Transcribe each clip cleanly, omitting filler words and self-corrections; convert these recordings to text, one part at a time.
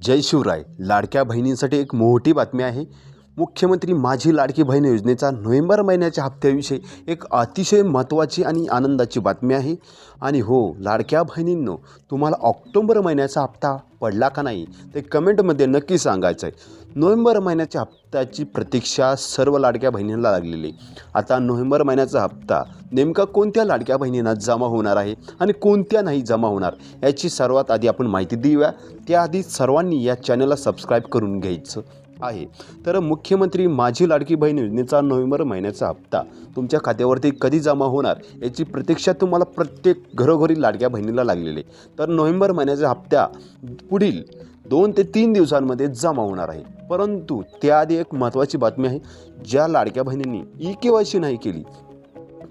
जय शिवराय. लाडक्या बहिणींसाठी एक मोठी बातमी आहे. मुख्यमंत्री माझी लाडकी बहीण योजनेचा नोव्हेंबर महिन्याच्या हप्त्याविषयी एक अतिशय महत्त्वाची आणि आनंदाची बातमी आहे. आणि हो, लाडक्या बहिणींनो, तुम्हाला ऑक्टोबर महिन्याचा हप्ता पडला का नाही ते कमेंटमध्ये नक्की सांगायचं आहे. नोव्हेंबर महिन्याच्या हप्त्याची प्रतीक्षा सर्व लाडक्या बहिणींना लागलेली. आता नोव्हेंबर महिन्याचा हप्ता नेमका कोणत्या लाडक्या बहिणींना जमा होणार आहे आणि कोणत्या नाही जमा होणार याची सर्वात आधी आपण माहिती देऊया. त्याआधी सर्वांनी या चॅनलला सबस्क्राईब करून घ्यायचं आहे. तर मुख्यमंत्री माझी लाडकी बहीण योजनेचा नोव्हेंबर महिन्याचा हप्ता तुमच्या खात्यावरती कधी जमा होणार याची प्रतीक्षा तुम्हाला प्रत्येक घरोघरी लाडक्या बहिणीला लागलेली. तर नोव्हेंबर महिन्याचा हप्ता पुढील 2 ते 3 दिवसांमध्ये जमा होणार आहे. परंतु त्याआधी एक महत्त्वाची बातमी आहे. ज्या लाडक्या बहिणींनी ई-के-वाय-सी नाही केली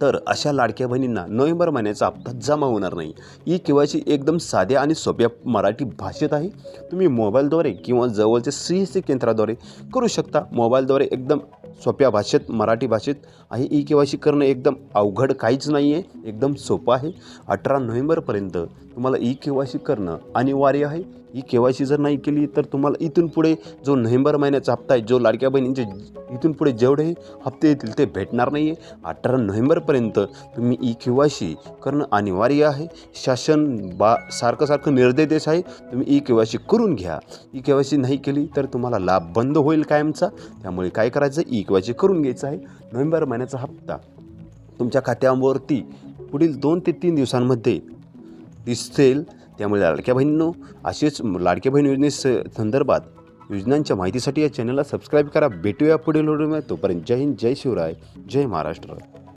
तर अशा लाडक्या बहिणींना नोव्हेंबर महिन्याचा हप्ता जमा होणार नाही. ई-के-वाय-सी एकदम साध्या आणि सोप्या मराठी भाषेत आहे. तुम्ही मोबाईलद्वारे किंवा जवळच्या CSC केंद्राद्वारे करू शकता. मोबाईलद्वारे एकदम सोप्या भाषेत मराठी भाषेत आहे. ई-के-वाय-सी करणं एकदम अवघड काहीच नाही आहे, एकदम सोपं आहे. 18 नोव्हेंबरपर्यंत तुम्हाला ई-के-वाय-सी करणं अनिवार्य आहे. ई-के-वाय-सी जर नाही केली तर तुम्हाला इथून पुढे जो नोव्हेंबर महिन्याचा हप्ता आहे, जो लाडक्या बहिणींचे इथून पुढे जेवढे हप्ते येतील ते भेटणार नाही आहे. 18 नोव्हेंबरपर्यंत तुम्ही ई-के-वाय-सी करणं अनिवार्य आहे. शासन सारखं निर्देश देत आहे, तुम्ही ई-के-वाय-सी करून घ्या. ई-के-वाय-सी नाही केली तर तुम्हाला लाभ बंद होईल कायमचा. त्यामुळे काय करायचं, ई-के-वाय-सी करून घ्यायचं आहे. नोव्हेंबर महिन्याचा हप्ता तुमच्या खात्यावरती पुढील 2 ते 3 दिवसांमध्ये दिसेल. त्यामुळे लाडक्या बहिणींनो, असेच लाडक्या बहीण योजनेसंदर्भात योजनांच्या माहितीसाठी या चॅनलला सबस्क्राईब करा. भेटूया पुढील व्हिडिओमध्ये. तोपर्यंत जय हिंद, जय शिवराय, जय महाराष्ट्र.